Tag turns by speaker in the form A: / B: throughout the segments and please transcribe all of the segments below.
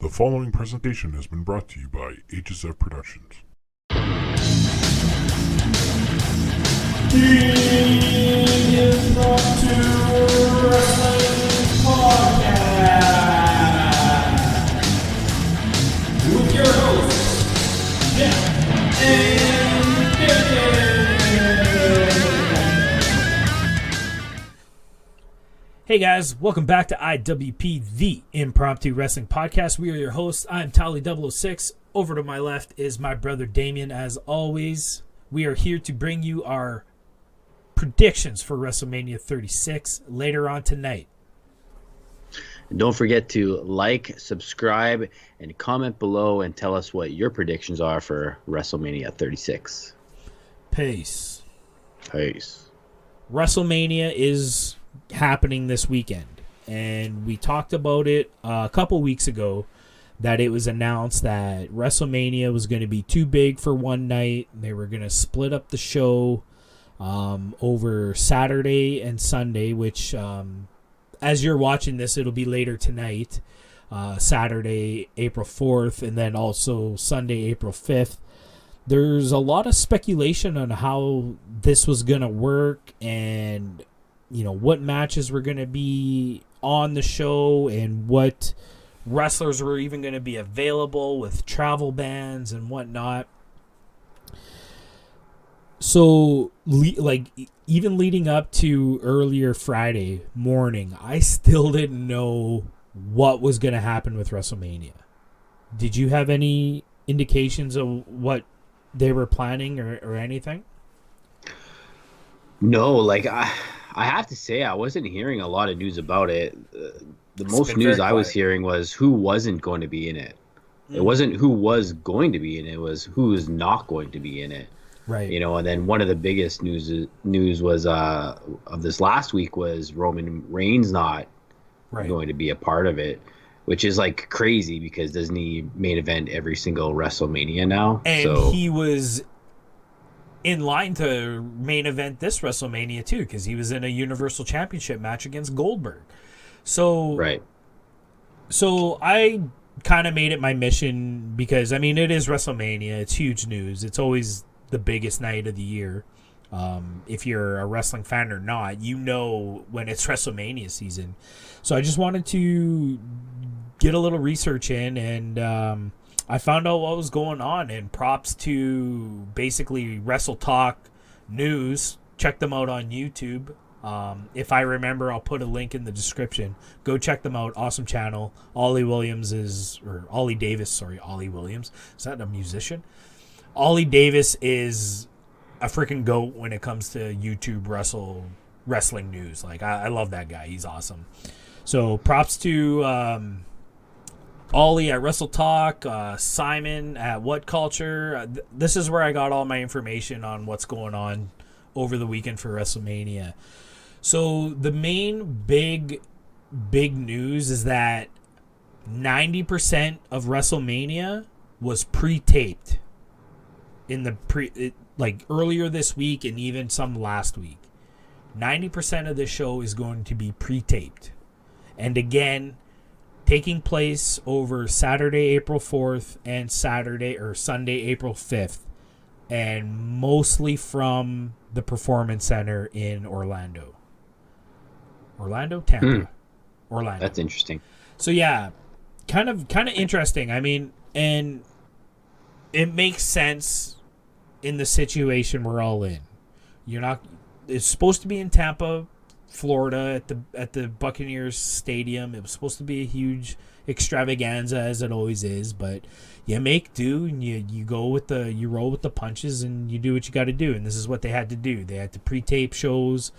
A: The following presentation has been brought to you by HSF Productions.
B: The Impromptu Wrestling Podcast with your hosts, Jeff and David.
C: Hey guys, welcome back to IWP, the Impromptu Wrestling Podcast. We are your hosts. I'm Tally006. Over to my left is my brother Damien. As always, we are here to bring you our predictions for WrestleMania 36 later on tonight.
D: And don't forget to like, subscribe, and comment below and tell us what your predictions are for WrestleMania 36.
C: Peace.
D: Peace.
C: WrestleMania is happening this weekend, and we talked about it a couple weeks ago that it was announced that WrestleMania was going to be too big for one night. They were going to split up the show over Saturday and Sunday, which as you're watching this, it'll be later tonight, Saturday, April 4th, and then also Sunday, April 5th. There's a lot of speculation on how this was going to work and, you know, what matches were going to be on the show and what wrestlers were even going to be available with travel bans and whatnot. So, even leading up to earlier Friday morning, I still didn't know what was going to happen with WrestleMania. Did you have any indications of what they were planning or anything?
D: No, I have to say I wasn't hearing a lot of news about it. The most news I was hearing was who wasn't going to be in it. It wasn't who was going to be in it. It was who is not going to be in it.
C: Right.
D: You know, and then one of the biggest news was of this last week was Roman Reigns not going to be a part of it, which is like crazy because doesn't he main event every single WrestleMania now?
C: And he was in line to main event this WrestleMania too, because he was in a Universal Championship match against Goldberg. So I kind of made it my mission because, I mean, it is WrestleMania. It's huge news. It's always the biggest night of the year. If you're a wrestling fan or not, you know when it's WrestleMania season. So I just wanted to get a little research in, and I found out what was going on, and props to basically Wrestle Talk News. Check them out on YouTube. If I remember, I'll put a link in the description. Go check them out. Awesome channel. Ollie Williams. Is that a musician? Ollie Davis is a freaking goat when it comes to YouTube wrestling news. Like, I love that guy. He's awesome. So props to Ollie at Wrestle Talk, Simon at What Culture. This is where I got all my information on what's going on over the weekend for WrestleMania. So the main big news is that 90% of WrestleMania was pre-taped in the earlier this week and even some last week. 90% of the show is going to be pre-taped. And again, taking place over Saturday, April 4th and Sunday, April 5th, and mostly from the Performance Center in Orlando. Tampa. Orlando.
D: That's interesting. So
C: yeah, kind of interesting. I mean, and it makes sense in the situation we're all in. It's supposed to be in Tampa, Florida at the Buccaneers Stadium. It was supposed to be a huge extravaganza, as it always is, but you make do and you roll with the punches and you do what you got to do. And this is what they had to do. They had to pre-tape shows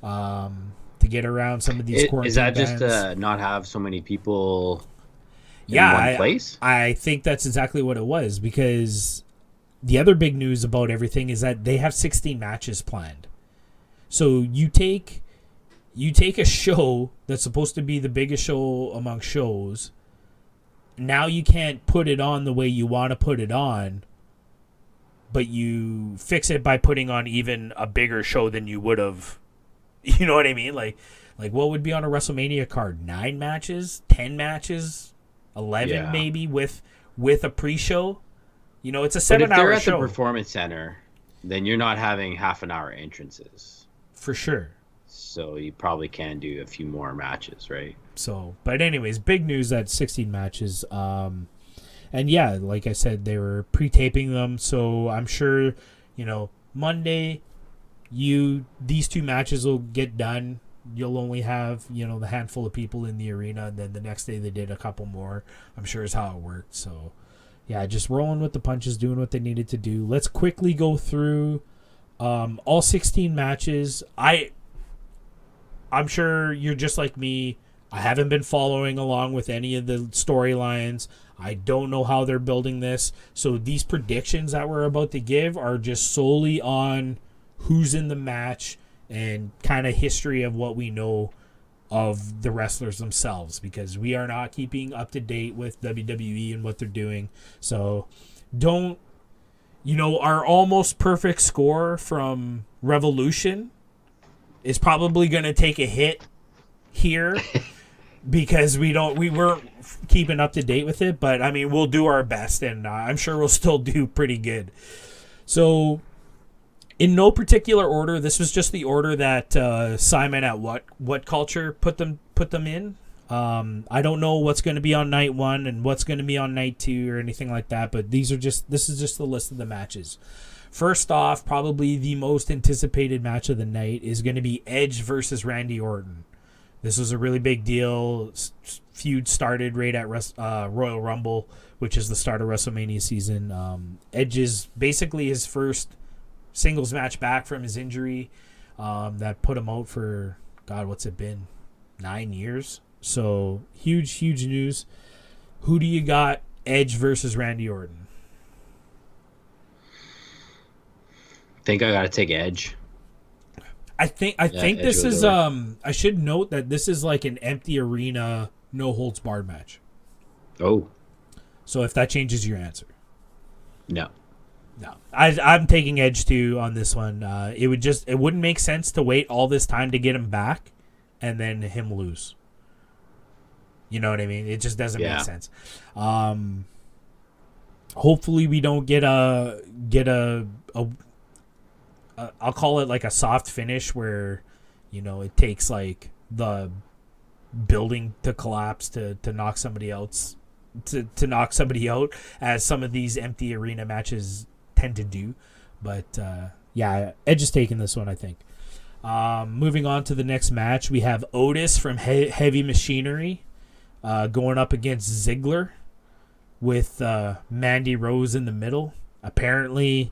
C: to get around some of these quarantine
D: Is that
C: bans.
D: just to not have so many people in one place?
C: I think that's exactly what it was, because the other big news about everything is that they have 16 matches planned. So you take a show that's supposed to be the biggest show among shows. Now you can't put it on the way you want to put it on, but you fix it by putting on even a bigger show than you would have. You know what I mean? Like what would be on a WrestleMania card? 9 matches? 10 matches? 11
D: Yeah.
C: maybe with a pre-show. You know, it's a
D: But if
C: 7-hour
D: they're at
C: show.
D: the Performance Center, then you're not having half-an-hour entrances.
C: For sure.
D: So you probably can do a few more matches, right?
C: So, but anyways, big news that 16 matches. And yeah, like I said, they were pre-taping them, so I'm sure, you know, Monday, these 2 matches will get done. You'll only have, you know, the handful of people in the arena, and then the next day they did a couple more. I'm sure is how it worked. So, yeah, just rolling with the punches, doing what they needed to do. Let's quickly go through all 16 matches. I'm sure you're just like me. I haven't been following along with any of the storylines. I don't know how they're building this. So these predictions that we're about to give are just solely on who's in the match and kind of history of what we know of the wrestlers themselves, because we are not keeping up to date with WWE and what they're doing. So don't, you know, our almost perfect score from Revolution is probably going to take a hit here because we weren't keeping up to date with it, but I mean, we'll do our best, and I'm sure we'll still do pretty good. So in no particular order, this was just the order that Simon at What Culture put them in. I don't know what's going to be on night 1 and what's going to be on night 2 or anything like that, but this is just the list of the matches. First off, probably the most anticipated match of the night is going to be Edge versus Randy Orton. This was a really big deal. Feud started right at Royal Rumble, which is the start of WrestleMania season. Edge is basically his first singles match back from his injury that put him out for, God, what's it been? 9 years? So, huge news. Who do you got? Edge versus Randy Orton.
D: I think I got to take Edge.
C: I think this is I should note that this is like an empty arena, no holds barred match.
D: Oh.
C: So if that changes your answer.
D: No.
C: I'm taking Edge too on this one. It wouldn't make sense to wait all this time to get him back and then him lose. You know what I mean? It just doesn't make sense. Hopefully we don't get a I'll call it like a soft finish where, you know, it takes like the building to collapse to knock somebody else to knock somebody out, as some of these empty arena matches tend to do. But yeah, Edge is taking this one, I think. Moving on to the next match, we have Otis from Heavy Machinery going up against Ziggler with Mandy Rose in the middle. Apparently,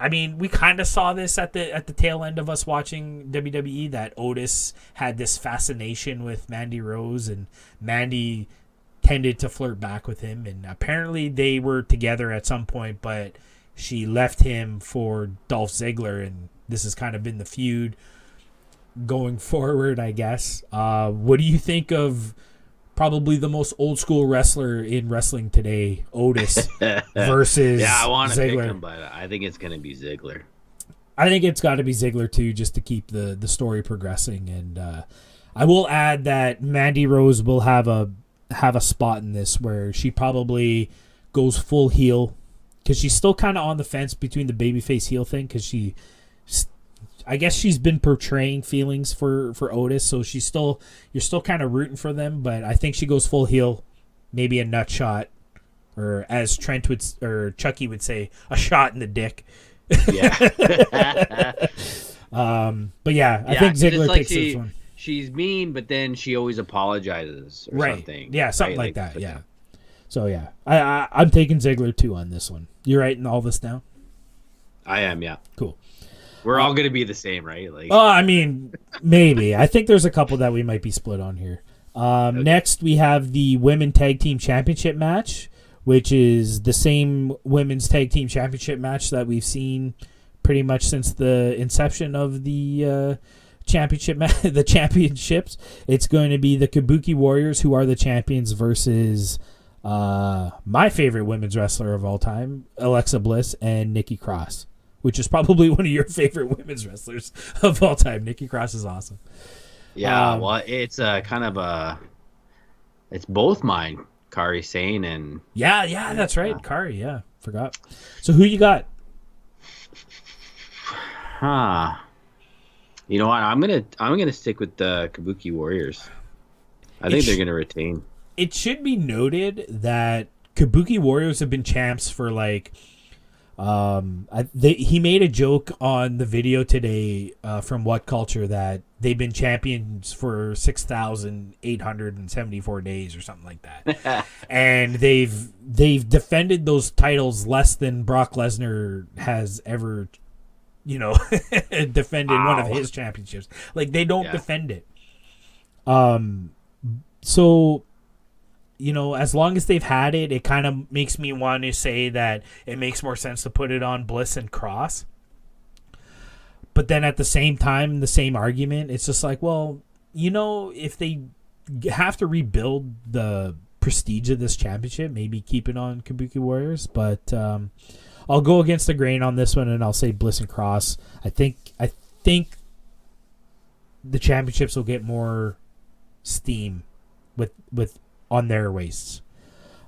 C: I mean, we kind of saw this at the tail end of us watching WWE, that Otis had this fascination with Mandy Rose, and Mandy tended to flirt back with him, and apparently they were together at some point, but she left him for Dolph Ziggler, and this has kind of been the feud going forward, I guess. What do you think of probably the most old school wrestler in wrestling today, Otis versus
D: I want to pick
C: Ziggler?
D: him, but I think it's going to be Ziggler.
C: I think it's got to be Ziggler too, just to keep the story progressing. And I will add that Mandy Rose will have a spot in this where she probably goes full heel, because she's still kind of on the fence between the babyface heel thing, because I guess she's been portraying feelings for Otis, so you're still kind of rooting for them, but I think she goes full heel, maybe a nut shot, or as Chucky would say, a shot in the dick.
D: Yeah.
C: But yeah, I think Ziggler
D: like
C: takes this one.
D: She's mean, but then she always apologizes or something.
C: Yeah, something like that. Yeah. So yeah, I'm taking Ziggler too on this one. You're writing all this down?
D: I am, yeah.
C: Cool.
D: We're all going to be the same, right? Like,
C: I mean, maybe. I think there's a couple that we might be split on here. Okay. Next, we have the Women Tag Team Championship match, which is the same Women's Tag Team Championship match that we've seen pretty much since the inception of the the championships. It's going to be the Kabuki Warriors, who are the champions, versus my favorite women's wrestler of all time, Alexa Bliss, and Nikki Cross, which is probably one of your favorite women's wrestlers of all time. Nikki Cross is awesome.
D: Yeah, well, it's kind of a It's both mine. Kari Sane and
C: Yeah, that's right. Kari, yeah. Forgot. So who you got?
D: You know what? I'm gonna stick with the Kabuki Warriors. I think they're gonna retain.
C: It should be noted that Kabuki Warriors have been champs for like. He made a joke on the video today from What Culture that they've been champions for 6,874 days or something like that, and they've defended those titles less than Brock Lesnar has ever, defended one of his championships. Like they don't defend it. So. As long as they've had it, it kind of makes me want to say that it makes more sense to put it on Bliss and Cross. But then at the same time, the same argument, it's just like, well, if they have to rebuild the prestige of this championship, maybe keep it on Kabuki Warriors. But I'll go against the grain on this one, and I'll say Bliss and Cross. I think the championships will get more steam with on their waists.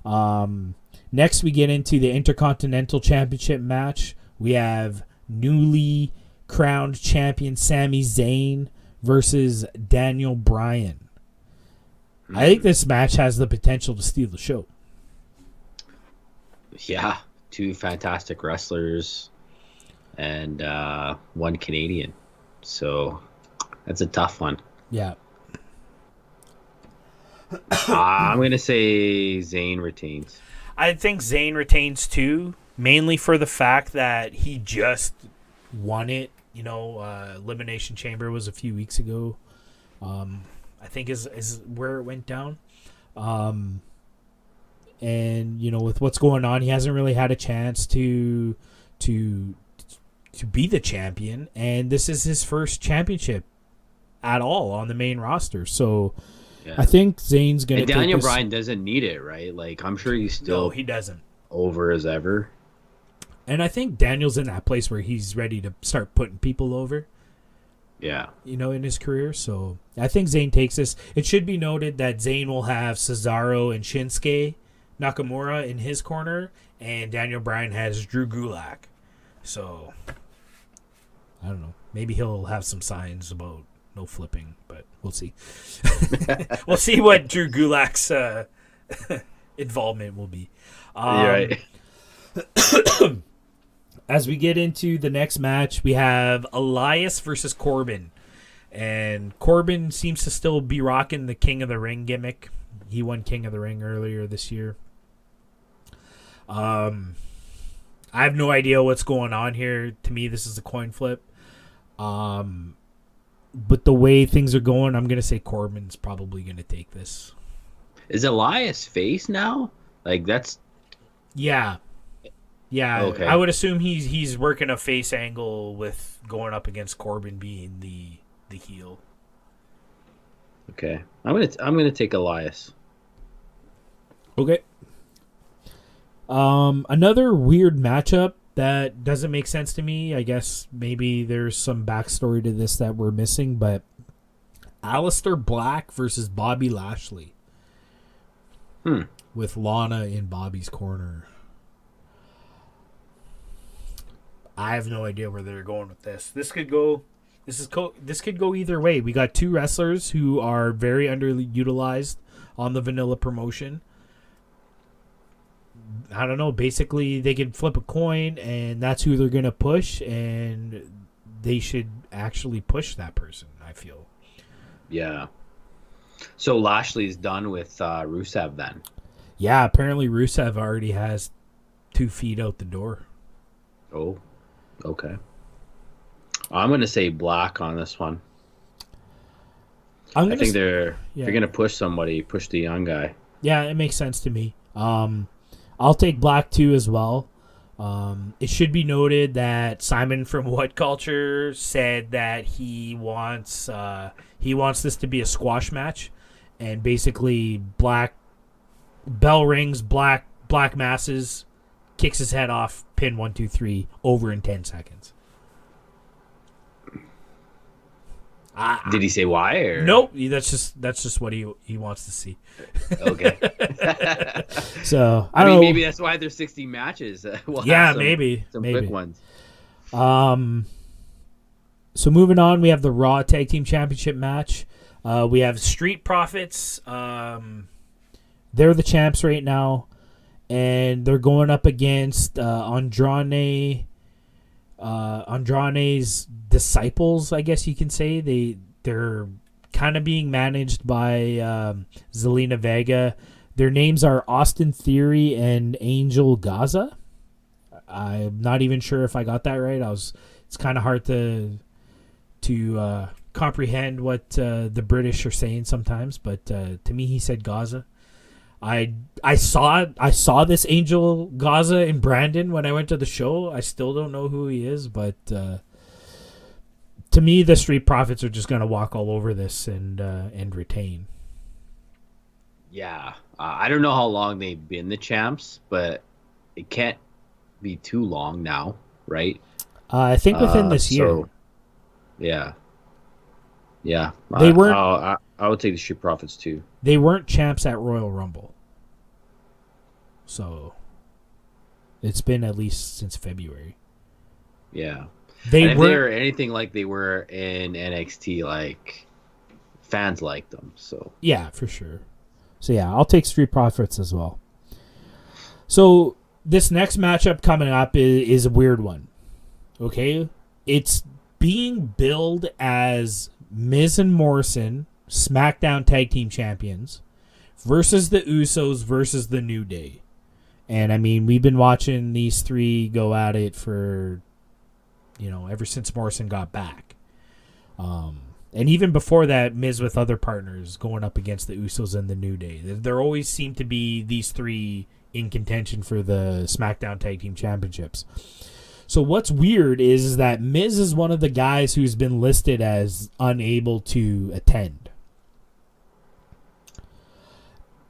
C: Next, we get into the Intercontinental Championship match. We have newly crowned champion Sami Zayn versus Daniel Bryan. I think this match has the potential to steal the show.
D: Yeah, two fantastic wrestlers and one Canadian. So that's a tough one.
C: Yeah.
D: I'm going to say Zayn retains.
C: I think Zayn retains too, mainly for the fact that he just won it. Elimination Chamber was a few weeks ago. I think is where it went down. And, with what's going on, he hasn't really had a chance to be the champion. And this is his first championship at all on the main roster. So... yeah. I think Zayn's going to take
D: Daniel Bryan doesn't need it, right? Like, I'm sure he's still
C: he doesn't.
D: Over as ever.
C: And I think Daniel's in that place where he's ready to start putting people over.
D: Yeah.
C: In his career. So I think Zayn takes this. It should be noted that Zayn will have Cesaro and Shinsuke Nakamura in his corner, and Daniel Bryan has Drew Gulak. So I don't know. Maybe he'll have some signs about no flipping, but we'll see. We'll see what Drew Gulak's involvement will be.
D: Right.
C: As we get into the next match, we have Elias versus Corbin. And Corbin seems to still be rocking the King of the Ring gimmick. He won King of the Ring earlier this year. I have no idea what's going on here. To me, this is a coin flip. But the way things are going, I'm going to say Corbin's probably going to take this.
D: Is Elias face now? Like, that's...
C: Yeah. Yeah,
D: okay.
C: I would assume he's working a face angle with going up against Corbin being the heel.
D: Okay. I'm gonna take Elias.
C: Okay. Another weird matchup that doesn't make sense to me. I guess maybe there's some backstory to this that we're missing, but Aleister Black versus Bobby Lashley. With Lana in Bobby's corner. I have no idea where they're going with this. This could go either way. We got two wrestlers who are very underutilized on the vanilla promotion. I don't know. Basically, they can flip a coin, and that's who they're going to push, and they should actually push that person, I feel.
D: Yeah. So Lashley's done with Rusev then?
C: Yeah, apparently Rusev already has 2 feet out the door.
D: Oh, okay. I'm going to say Black on this one. I think they're going to push somebody, push the young guy.
C: Yeah, it makes sense to me. I'll take Black too as well. It should be noted that Simon from What Culture said that he wants this to be a squash match, and basically Black bell rings, Black masses, kicks his head off, pin 1, 2, 3 over in 10 seconds.
D: Did he say why? Or?
C: Nope. That's just what he wants to see.
D: Okay.
C: So
D: I
C: I
D: mean,
C: don't know.
D: maybe that's why there's 60 matches. We'll
C: Yeah,
D: have
C: maybe.
D: quick ones.
C: So moving on, we have the Raw Tag Team Championship match. We have Street Profits. They're the champs right now, and they're going up against Andrade's disciples, I guess you can say. They're kind of being managed by Zelina Vega. Their names are Austin Theory and Angel Gaza. I'm not even sure if I got that right. It's kind of hard to comprehend what the British are saying sometimes, but to me, he said Gaza. I saw this Angel Gaza in Brandon when I went to the show. I still don't know who he is, but to me, the Street Profits are just gonna walk all over this and retain.
D: Yeah, I don't know how long they've been the champs, but it can't be too long now, right?
C: I think within this year.
D: So, yeah.
C: They weren't.
D: I would take the Street Profits too.
C: They weren't champs at Royal Rumble, so it's been at least since February.
D: Yeah,
C: They
D: and if
C: were
D: they were anything like they were in NXT, like fans liked them. So
C: yeah, for sure. So yeah, I'll take Street Profits as well. So this next matchup coming up is a weird one. Okay, it's being billed as Miz and Morrison, SmackDown Tag Team Champions, versus the Usos versus the New Day. And I mean, we've been watching these three go at it for, ever since Morrison got back. And even before that, Miz with other partners going up against the Usos and the New Day. There always seem to be these three in contention for the SmackDown Tag Team Championships. So what's weird is that Miz is one of the guys who's been listed as unable to attend.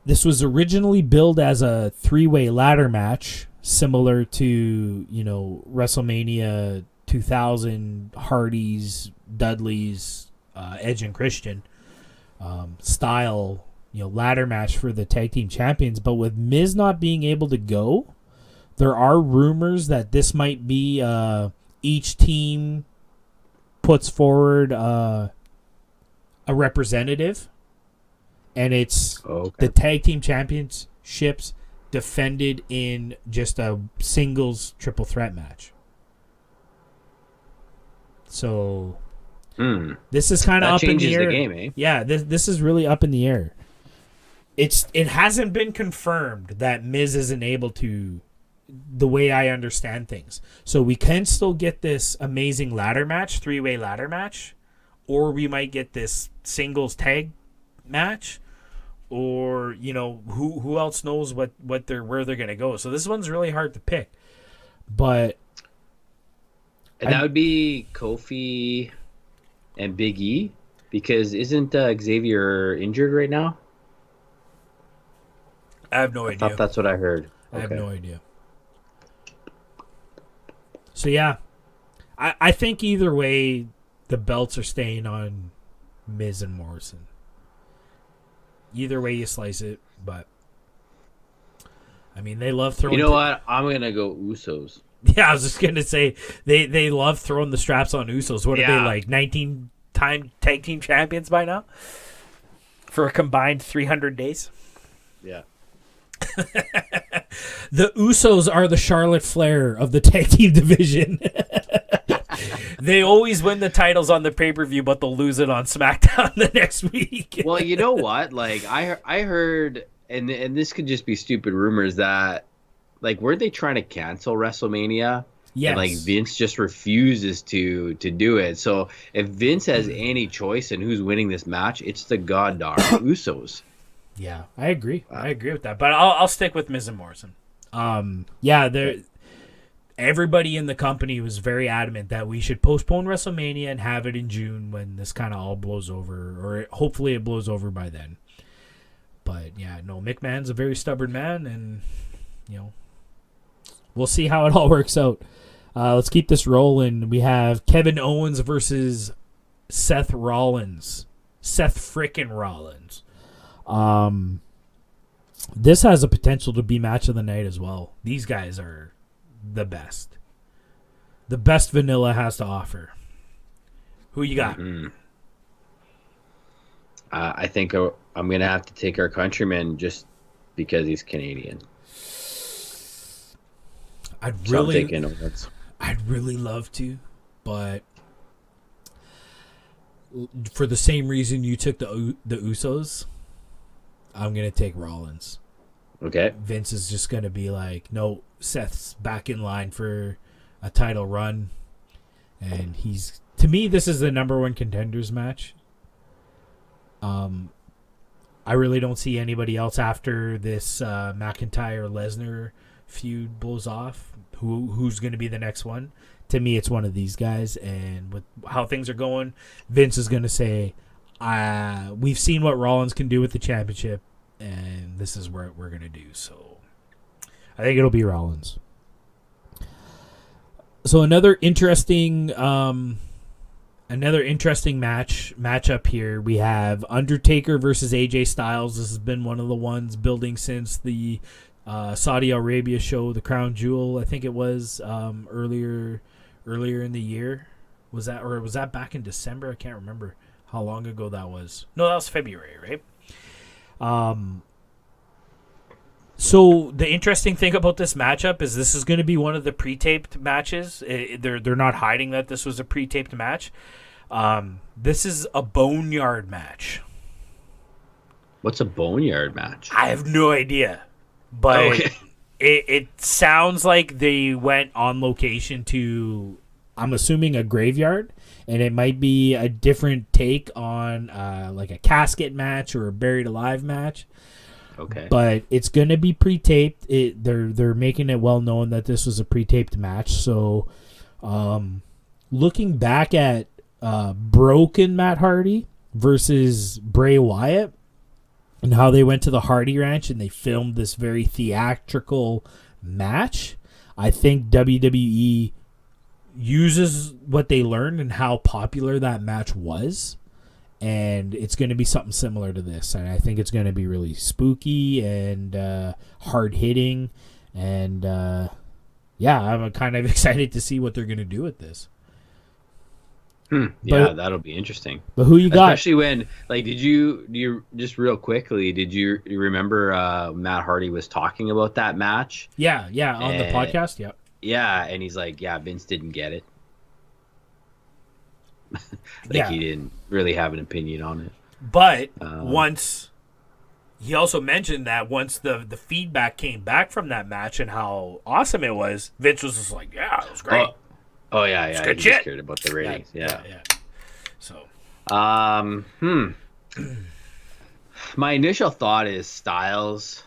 C: This was originally billed as a three-way ladder match, similar to, WrestleMania 2000, Hardy's, Dudley's, Edge and Christian style, ladder match for the tag team champions. But with Miz not being able to go, there are rumors that this might be each team puts forward a representative, and it's the tag team championships defended in just a singles triple threat match. So this is kind of up in the air.
D: The game, eh?
C: Yeah, this is really up in the air. It hasn't been confirmed that Miz isn't able to, the way I understand things. So we can still get this amazing ladder match, three-way ladder match, or we might get this singles tag match, or who else knows where they're gonna go. So this one's really hard to pick, but
D: and that would be Kofi and Big E, because isn't Xavier injured right now?
C: I have no idea.
D: I thought that's what I heard.
C: I have no idea. So yeah, I think either way, the belts are staying on Miz and Morrison. Either way you slice it, but I mean, they love throwing.
D: You know what? I'm gonna go Usos.
C: Yeah, I was just gonna say they love throwing the straps on Usos. What are they, like 19-time tag team champions by now? For a combined 300 days.
D: Yeah.
C: The Usos are the Charlotte Flair of the tag team division. They always win the titles on the pay-per-view, but they'll lose it on SmackDown the next week.
D: Well, you know what? Like I heard, and this could just be stupid rumors, that like weren't they trying to cancel WrestleMania?
C: Yes.
D: And like Vince just refuses to do it. So if Vince has any choice in who's winning this match, it's the goddamn Usos.
C: Yeah, I agree. I agree with that. But I'll stick with Miz and Morrison. Everybody in the company was very adamant that we should postpone WrestleMania and have it in June when this kind of all blows over, or hopefully it blows over by then. But yeah, no, McMahon's a very stubborn man, and we'll see how it all works out. Let's keep this rolling. We have Kevin Owens versus Seth Rollins. Seth frickin' Rollins. This has a potential to be match of the night as well. These guys are the best. The best vanilla has to offer. Who you got?
D: Mm-hmm. I think I'm going to have to take our countryman just because he's Canadian.
C: I'd really love to, but for the same reason you took the Usos, I'm going to take Rollins.
D: Okay.
C: Vince is just going to be like, no, Seth's back in line for a title run. And to me, this is the number one contenders match. I really don't see anybody else after this McIntyre Lesnar feud blows off. Who's going to be the next one? To me, it's one of these guys. And with how things are going, Vince is going to say, we've seen what Rollins can do with the championship, and this is what we're going to do. So I think it'll be Rollins. So another interesting matchup here. We have Undertaker versus AJ Styles. This has been one of the ones building since the Saudi Arabia show, the Crown Jewel. I think it was earlier in the year. Was that back in December? I can't remember how long ago that was. No, that was February, right? So the interesting thing about this matchup is this is going to be one of the pre-taped matches. They're not hiding that this was a pre-taped match. This is a boneyard match.
D: What's a boneyard match?
C: I have no idea, but it sounds like they went on location to, I'm assuming, a graveyard, and it might be a different take on like a casket match or a buried alive match.
D: Okay.
C: But it's going to be pre-taped. They're making it well known that this was a pre-taped match. So looking back at broken Matt Hardy versus Bray Wyatt and how they went to the Hardy Ranch and they filmed this very theatrical match, I think WWE uses what they learned and how popular that match was. And it's going to be something similar to this. And I think it's going to be really spooky and hard-hitting. And, I'm kind of excited to see what they're going to do with this.
D: Yeah, that'll be interesting.
C: But who you got?
D: Especially when, like, did you just real quickly, did you remember Matt Hardy was talking about that match?
C: Yeah, on the podcast, yeah.
D: Yeah, and he's like, yeah, Vince didn't get it. He didn't really have an opinion on it.
C: But once he also mentioned that once the feedback came back from that match and how awesome it was, Vince was just like, yeah, it was great.
D: Oh yeah.
C: It's
D: He
C: good
D: just
C: shit.
D: cared about the ratings. Yeah.
C: So
D: my initial thought is Styles.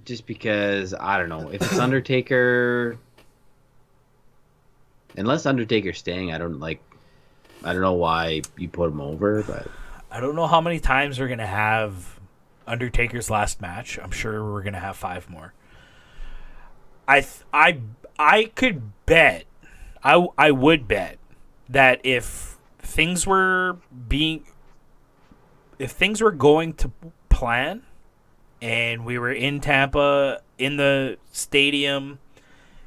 D: Just because, I don't know, if it's Undertaker, unless Undertaker's staying, I don't know why you put him over, but
C: I don't know how many times we're gonna have Undertaker's last match. I'm sure we're gonna have 5 more. I could bet, I would bet that if things were going to plan, and we were in Tampa in the stadium,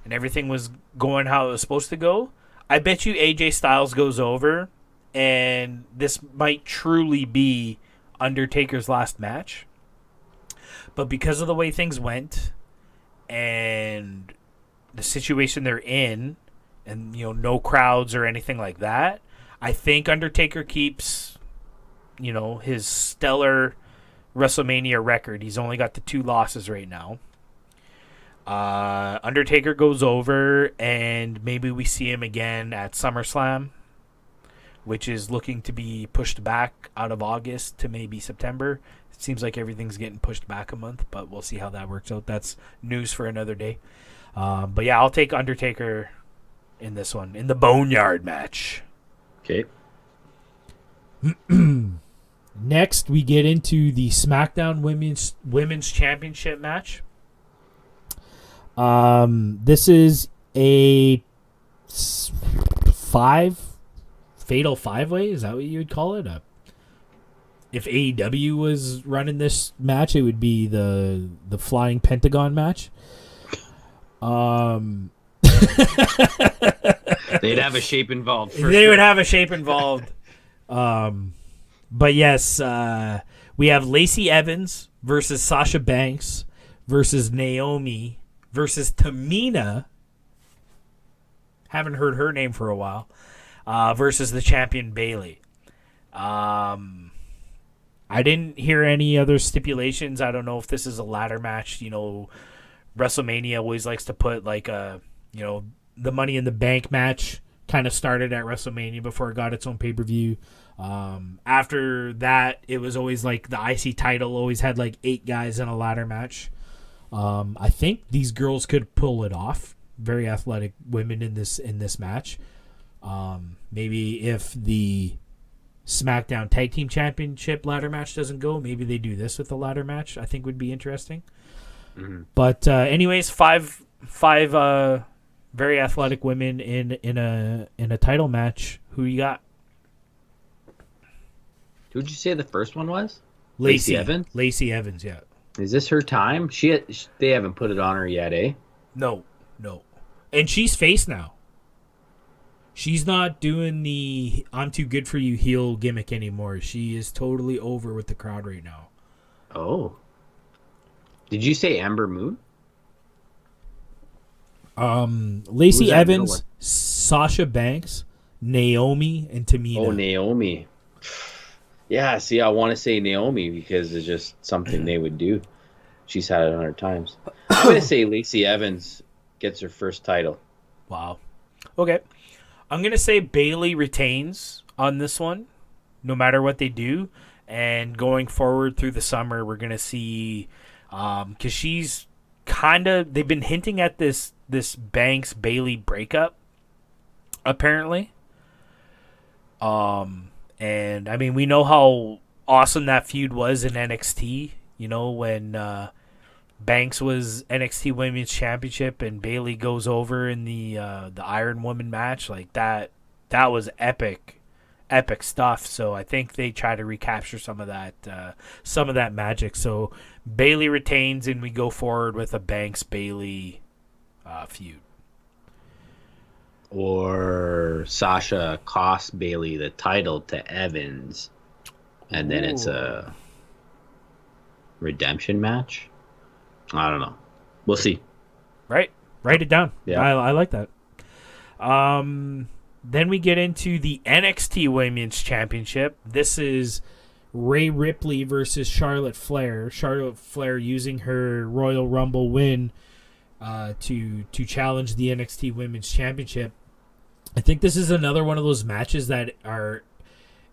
C: and everything was going how it was supposed to go, I bet you AJ Styles goes over, and this might truly be Undertaker's last match. But because of the way things went, and the situation they're in, and no crowds or anything like that, I think Undertaker keeps, his stellar Wrestlemania record. He's only got the 2 losses right now. Undertaker goes over, and maybe we see him again at SummerSlam, which is looking to be pushed back out of August to maybe September. It seems like everything's getting pushed back a month, but we'll see how that works out. That's news for another day. But yeah, I'll take Undertaker in this one, in the Boneyard match.
D: okay.
C: Next, we get into the Smackdown Women's Championship match. This is a 5 fatal 5-way. Is that what you would call it? If AEW was running this match, it would be the Flying Pentagon match.
D: They'd have a shape involved.
C: They would have a shape involved. But yes, we have Lacey Evans versus Sasha Banks versus Naomi versus Tamina. Haven't heard her name for a while. Versus the champion Bayley. I didn't hear any other stipulations. I don't know if this is a ladder match. You know, WrestleMania always likes to put like a, you know, the Money in the Bank match kind of started at WrestleMania before it got its own pay-per-view. After that, it was always like the IC title always had like 8 guys in a ladder match. I think these girls could pull it off. Very athletic women in this match. Maybe if the SmackDown Tag Team Championship ladder match doesn't go, maybe they do this with the ladder match. I think would be interesting. Mm-hmm. But anyways, five very athletic women in a title match. Who you got?
D: Who'd you say the first one was?
C: Lacey
D: Evans.
C: Lacey Evans, yeah.
D: Is this her time? They haven't put it on her yet, eh?
C: No. And she's face now. She's not doing the "I'm too good for you" heel gimmick anymore. She is totally over with the crowd right now.
D: Oh. Did you say Amber Moon?
C: Lacey Evans, Sasha Banks, Naomi, and Tamina.
D: Oh, Naomi. Yeah, see, I want to say Naomi because it's just something they would do. She's had it 100 times. I'm going to say Lacey Evans gets her first title.
C: Wow. Okay. I'm going to say Bayley retains on this one, no matter what they do. And going forward through the summer, we're going to see, because she's kind of, they've been hinting at this Banks-Bayley breakup, apparently. And, I mean, we know how awesome that feud was in NXT, you know, when Banks was NXT Women's Championship and Bayley goes over in the Iron Woman match. Like, that was epic stuff. So I think they try to recapture some of that magic. So Bayley retains and we go forward with a Banks-Bayley feud.
D: Or Sasha costs Bayley the title to Evans, and then it's a redemption match. I don't know. We'll see.
C: Right. Write it down.
D: Yeah.
C: I like that. Then we get into the NXT Women's Championship. This is Rhea Ripley versus Charlotte Flair. Charlotte Flair using her Royal Rumble win to challenge the NXT Women's Championship. I think this is another one of those matches that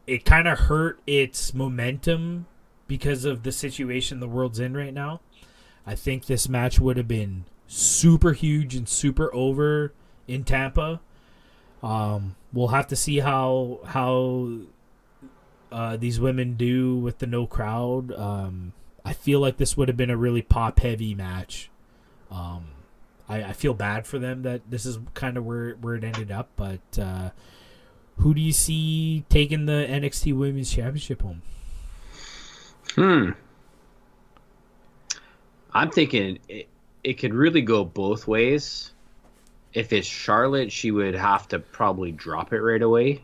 C: it kind of hurt its momentum because of the situation the world's in right now. I think this match would have been super huge and super over in Tampa. We'll have to see how these women do with the no crowd. I feel like this would have been a really pop-heavy match. I feel bad for them that this is kind of where it ended up, but who do you see taking the NXT Women's Championship home?
D: I'm thinking it could really go both ways. If it's Charlotte, she would have to probably drop it right away.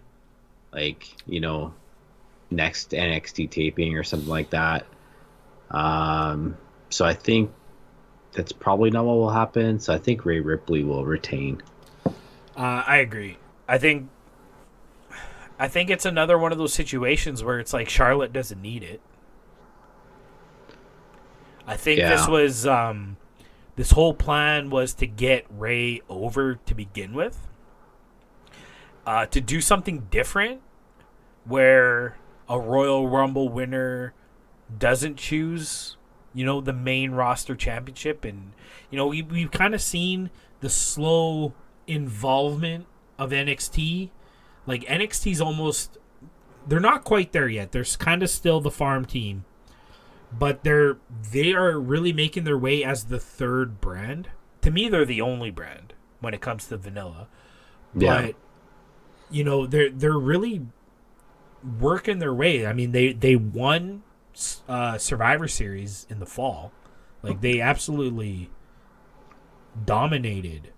D: Like, you know, next NXT taping or something like that. So I think that's probably not what will happen. So I think Rhea Ripley will retain.
C: I agree. I think it's another one of those situations where it's like Charlotte doesn't need it. I think this was this whole plan was to get Rhea over to begin with. To do something different where a Royal Rumble winner doesn't choose, you know, the main roster championship. And, you know, we've kind of seen the slow involvement of NXT. Like, NXT's almost, they're not quite there yet. They're kind of still the farm team. But they are really making their way as the third brand. To me, they're the only brand when it comes to vanilla.
D: Yeah.
C: But you know, they're really working their way. I mean, they won Survivor Series in the fall. Like, they absolutely dominated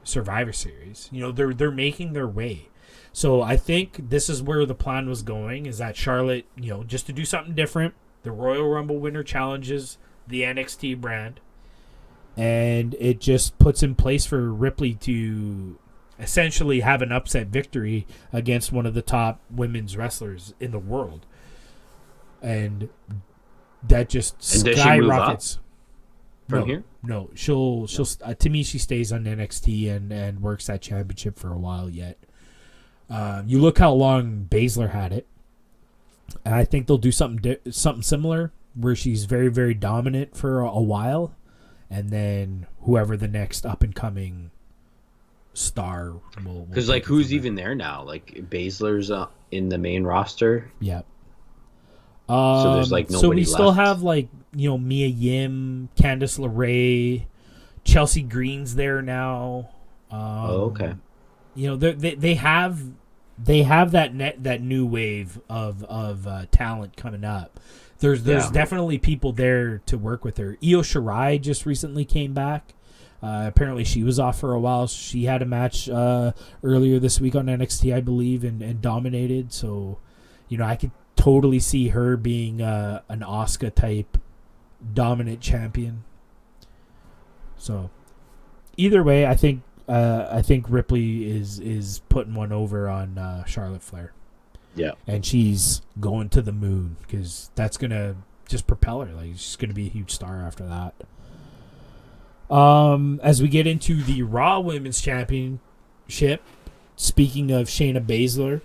C: Survivor Series. You know, they're making their way. So I think this is where the plan was going, is that Charlotte, you know, just to do something different, the Royal Rumble winner challenges the NXT brand, and it just puts in place for Ripley to essentially have an upset victory against one of the top women's wrestlers in the world. And that just skyrockets.
D: From here?
C: No, she'll to me, she stays on NXT and works that championship for a while yet. You look how long Baszler had it, and I think they'll do something similar where she's very, very dominant for a while, and then whoever the next up and coming star will.
D: Because like, who's even there now? Like, Baszler's in the main roster.
C: Yeah.
D: So there's like nobody
C: So we
D: left.
C: still have, like, you know, Mia Yim, Candice LeRae, Chelsea Green's there now.
D: Okay.
C: You know, they have that new wave of talent coming up. There's definitely people there to work with her. Io Shirai just recently came back. Apparently she was off for a while. She had a match earlier this week on NXT, I believe, and dominated. So, you know, I could totally see her being an Asuka type dominant champion. So either way, I think Ripley is putting one over on Charlotte Flair.
D: Yeah.
C: And she's going to the moon, because that's going to just propel her. Like, she's going to be a huge star after that. As we get into the Raw Women's Championship, speaking of Shayna Baszler,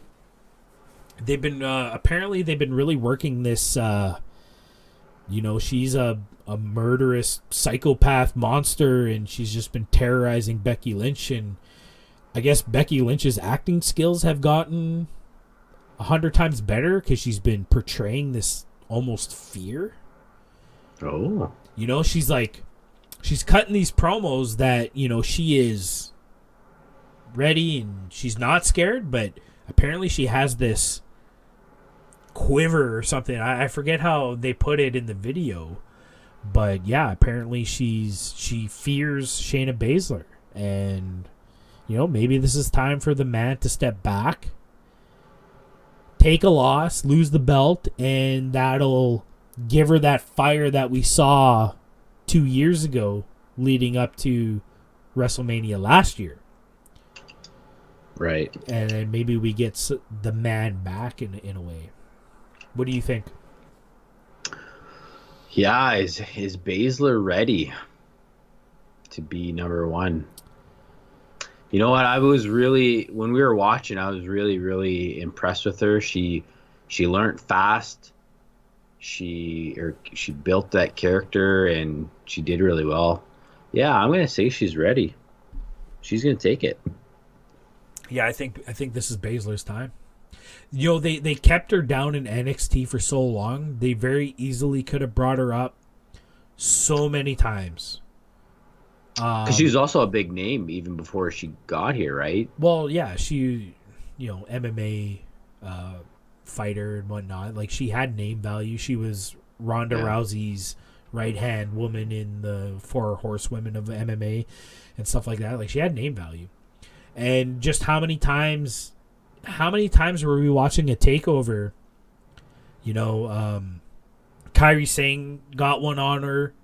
C: they've been apparently they've been really working this. You know, she's a murderous psychopath monster, and she's just been terrorizing Becky Lynch. And I guess Becky Lynch's acting skills have gotten 100 times better, because she's been portraying this almost fear.
D: Oh.
C: You know, she's cutting these promos that, you know, she is ready and she's not scared, but apparently she has this quiver or something. I forget how they put it in the video, but yeah, apparently she fears Shayna Baszler, and, you know, maybe this is time for the man to step back, take a loss, lose the belt, and that'll give her that fire that we saw 2 years ago leading up to WrestleMania last year.
D: Right.
C: And then maybe we get the man back in a way. What do you think?
D: Yeah, is Baszler ready to be number one? You know what? When we were watching, I was really, really impressed with her. She learned fast. She built that character, and she did really well. Yeah, I'm gonna say she's ready. She's gonna take it.
C: Yeah, I think this is Baszler's time. You know, they kept her down in NXT for so long. They very easily could have brought her up so many times.
D: Because she was also a big name even before she got here, right?
C: Well, yeah, she, you know, MMA fighter and whatnot. Like, she had name value. She was Ronda Rousey's right-hand woman in the 4 Horsewomen of MMA and stuff like that. Like, she had name value. And just how many times were we watching a takeover? You know, Kairi Sane got one on her,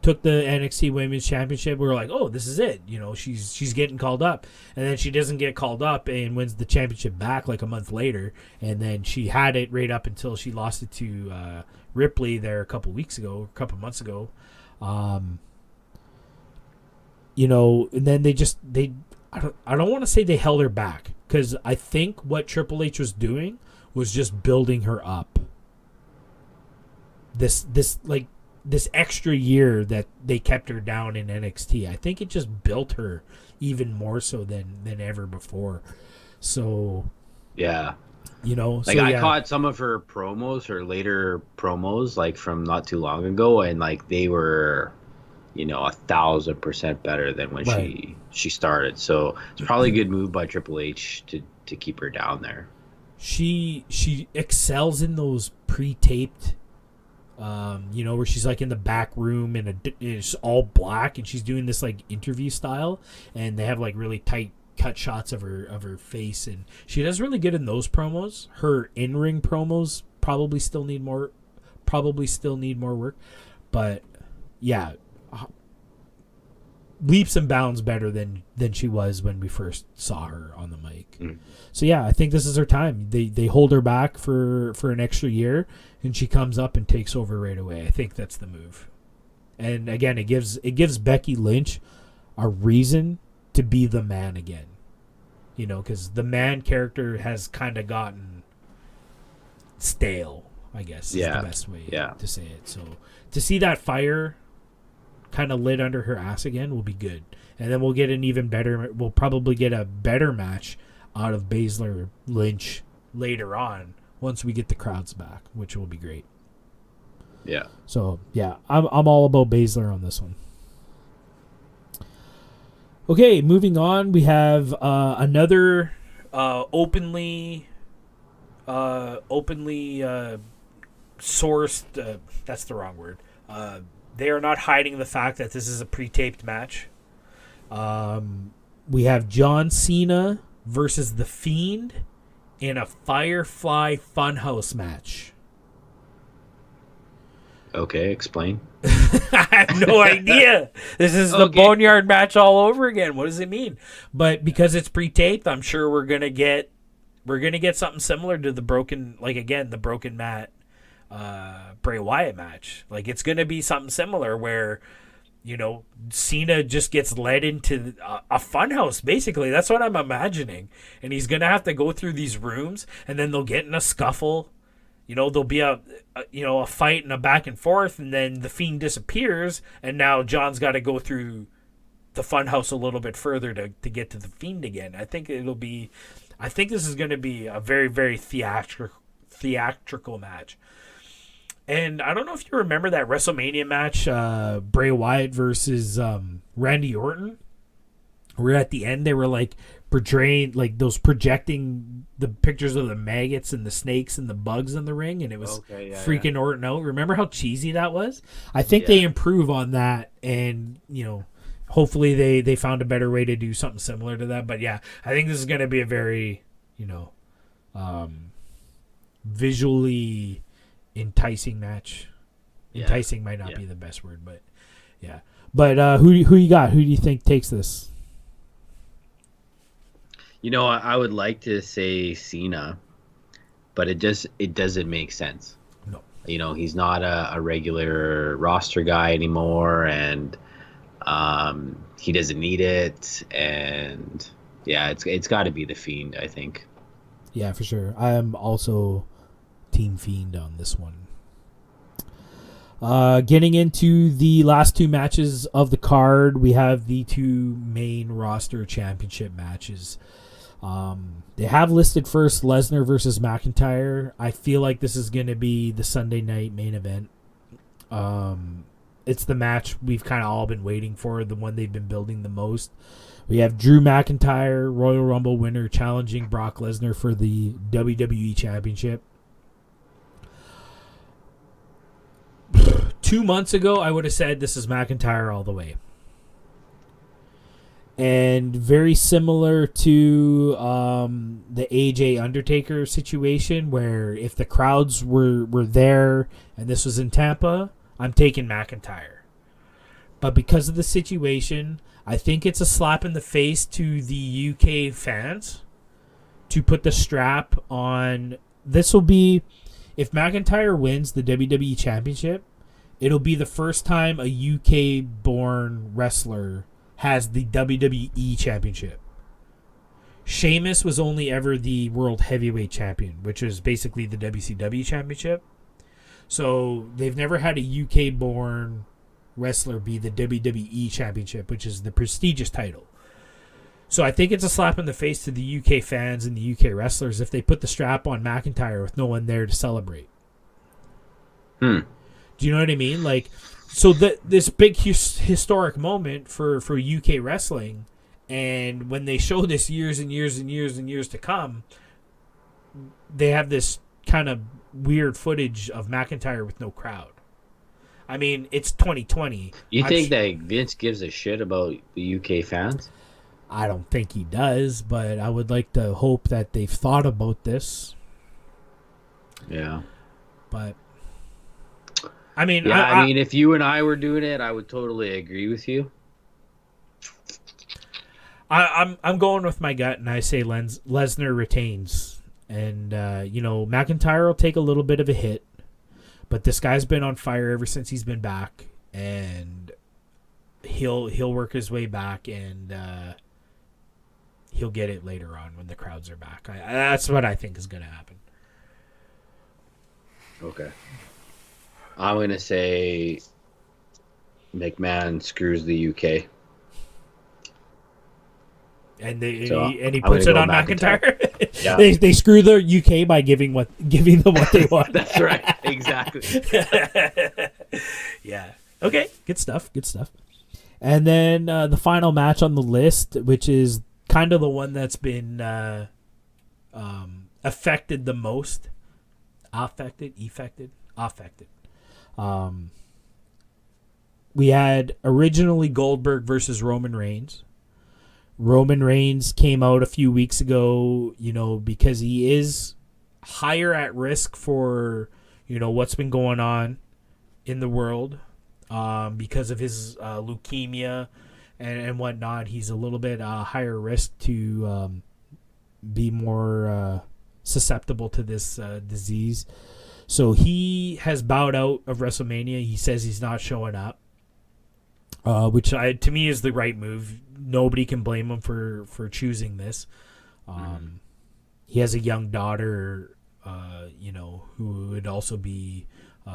C: took the NXT Women's Championship. We were like, oh, this is it. You know, she's getting called up. And then she doesn't get called up and wins the championship back like a month later. And then she had it right up until she lost it to Ripley there a couple months ago. You know, and then I don't want to say they held her back, because I think what Triple H was doing was just building her up. This extra year that they kept her down in NXT, I think it just built her even more so than ever before. So
D: yeah,
C: you know,
D: like, I caught some of her promos, her later promos, like from not too long ago, and like they were 1,000% better than when
C: Right.
D: she started. So it's probably a good move by Triple H to keep her down there.
C: She excels in those pre-taped, where she's like in the back room and it's all black and she's doing this like interview style, and they have like really tight cut shots of her face, and she does really good in those promos. Her in-ring promos probably still need more work, but yeah, leaps and bounds better than she was when we first saw her on the mic. So yeah, I think this is her time. They hold her back for an extra year, and she comes up and takes over right away. I think that's the move. And again, it gives Becky Lynch a reason to be the man again. Because the man character has kind of gotten stale, I guess, is the best way to say it. So to see that fire kind of lit under her ass again will be good. And then we'll probably get a better match out of Baszler Lynch later on once we get the crowds back, which will be great.
D: Yeah.
C: So yeah, I'm all about Baszler on this one. Okay, moving on, we have another openly sourced. That's the wrong word. They are not hiding the fact that this is a pre-taped match. We have John Cena versus The Fiend in a Firefly Funhouse match.
D: Okay, explain.
C: I have no idea. This is the Boneyard match all over again. What does it mean? But because it's pre-taped, I'm sure we're gonna get something similar to the broken Matt Bray Wyatt match. Like, it's gonna be something similar where Cena just gets led into a funhouse. Basically, that's what I'm imagining, and he's gonna have to go through these rooms, and then they'll get in a scuffle. There'll be a fight and a back and forth, and then the Fiend disappears, and now John's got to go through the funhouse a little bit further to get to the Fiend again. I think this is going to be a very, very theatrical match. And I don't know if you remember that WrestleMania match, Bray Wyatt versus Randy Orton, where at the end they were like projecting the pictures of the maggots and the snakes and the bugs in the ring, and it was freaking Orton out. Remember how cheesy that was? I think they improve on that, and hopefully they found a better way to do something similar to that. But yeah, I think this is going to be a very visually enticing match. Enticing might not be the best word, but yeah. But who you got? Who do you think takes this?
D: I would like to say Cena, but it doesn't make sense. No. He's not a regular roster guy anymore, and he doesn't need it. And yeah, it's got to be the Fiend, I think.
C: Yeah, for sure. I am also Team Fiend on this one. Getting into the last two matches of the card, we have the two main roster championship matches. They have listed first Lesnar versus McIntyre. I feel like this is going to be the Sunday night main event. It's the match we've kind of all been waiting for, the one they've been building the most. We have Drew McIntyre, Royal Rumble winner, challenging Brock Lesnar for the WWE Championship. 2 months ago, I would have said this is McIntyre all the way. And very similar to the AJ Undertaker situation, where if the crowds were there and this was in Tampa, I'm taking McIntyre. But because of the situation, I think it's a slap in the face to the UK fans to put the strap on. This will be, if McIntyre wins the WWE Championship, it'll be the first time a UK-born wrestler has the WWE Championship. Sheamus was only ever the World Heavyweight Champion, which is basically the WCW Championship. So they've never had a UK-born wrestler be the WWE Championship, which is the prestigious title. So I think it's a slap in the face to the UK fans and the UK wrestlers if they put the strap on McIntyre with no one there to celebrate. Do you know what I mean? Like, So this big historic moment for UK wrestling, and when they show this years and years and years and years to come, they have this kind of weird footage of McIntyre with no crowd. I mean, it's 2020.
D: You think that Vince gives a shit about the UK fans?
C: I don't think he does, but I would like to hope that they've thought about this.
D: Yeah.
C: But I mean,
D: yeah, I mean, if you and I were doing it, I would totally agree with you.
C: I'm going with my gut, and I say Lesnar retains, and McIntyre will take a little bit of a hit, but this guy's been on fire ever since he's been back, and he'll work his way back, and he'll get it later on when the crowds are back. That's what I think is going to happen.
D: Okay. I'm going to say McMahon screws the UK.
C: And he
D: I'm
C: puts it
D: gonna
C: on
D: go
C: McIntyre.
D: Yeah.
C: They screw the UK by giving them what they want.
D: That's right. Exactly.
C: Yeah. Okay. Good stuff. And then the final match on the list, which is kind of the one that's been affected the most. Affected. We had originally Goldberg versus Roman Reigns. Roman Reigns came out a few weeks ago, because he is higher at risk for, what's been going on in the world, because of his leukemia and whatnot. He's a little bit higher risk to be more susceptible to this disease. So he has bowed out of WrestleMania. He says he's not showing up, which to me is the right move. Nobody can blame him for choosing this. He has a young daughter, who would also be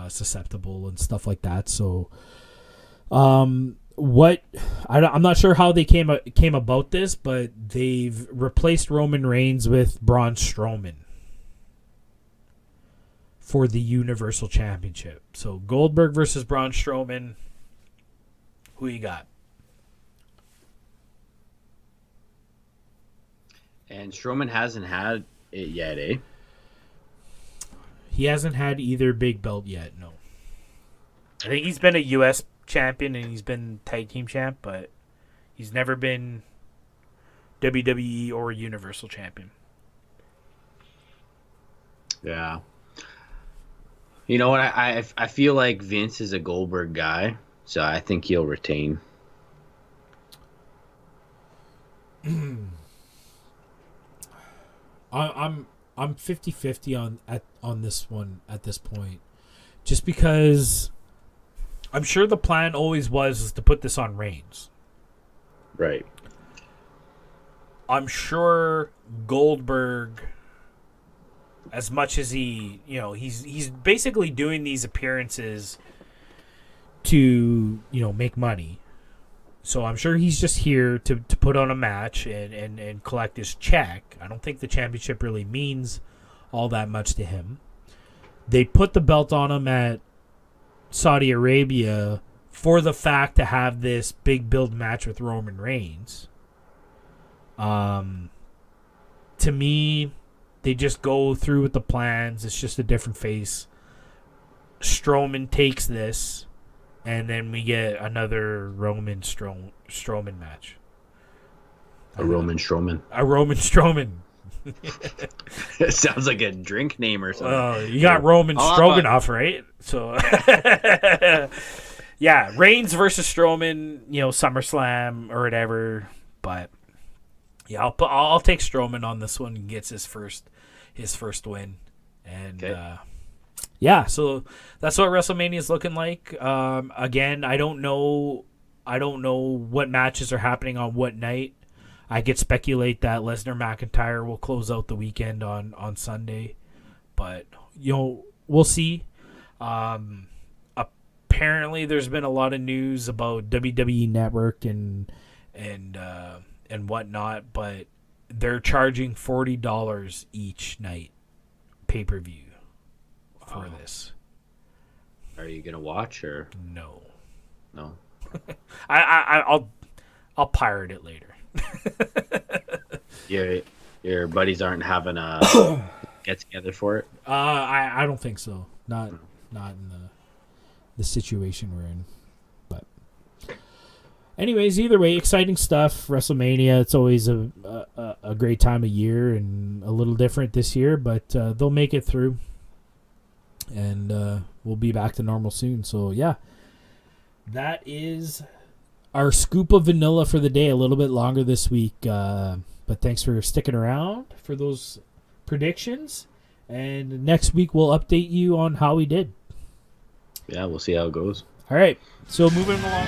C: susceptible and stuff like that. So, I'm not sure how they came about this, but they've replaced Roman Reigns with Braun Strowman for the Universal Championship. So Goldberg versus Braun Strowman. Who you got?
D: And Strowman hasn't had it yet, eh?
C: He hasn't had either big belt yet, no. I think he's been a U.S. champion and he's been tag team champ, but he's never been WWE or Universal champion.
D: Yeah. You know what? I feel like Vince is a Goldberg guy, so I think he'll retain.
C: I'm 50-50 on this one at this point, just because I'm sure the plan always was to put this on Reigns.
D: Right.
C: I'm sure Goldberg, as much as he's basically doing these appearances to make money. So I'm sure he's just here to put on a match and collect his check. I don't think the championship really means all that much to him. They put the belt on him at Saudi Arabia for the fact to have this big build match with Roman Reigns. To me, they just go through with the plans. It's just a different face. Strowman takes this. And then we get another Roman Strowman match.
D: A Roman Strowman.
C: A Roman Strowman.
D: It sounds like a drink name or something.
C: You got Roman Stroganoff, right? So, yeah, Reigns versus Strowman, SummerSlam or whatever. But yeah, I'll take Strowman on this one. He gets his first win, and yeah, so that's what WrestleMania is looking like. Again, I don't know what matches are happening on what night. I could speculate that Lesnar McIntyre will close out the weekend on Sunday, but we'll see. Apparently, there's been a lot of news about WWE Network and whatnot, but they're charging $40 each night pay-per-view for this.
D: Are you gonna watch or
C: no?
D: No.
C: I'll pirate it later.
D: Your buddies aren't having a get together for it.
C: I don't think so. Not in the situation we're in. But anyways, either way, exciting stuff. WrestleMania. It's always a great time of year and a little different this year, but they'll make it through, and we'll be back to normal soon. So yeah, that is our scoop of vanilla for the day. A little bit longer this week, but thanks for sticking around for those predictions. And next week we'll update you on how we did.
D: Yeah, we'll see how it goes.
C: All right, so moving along.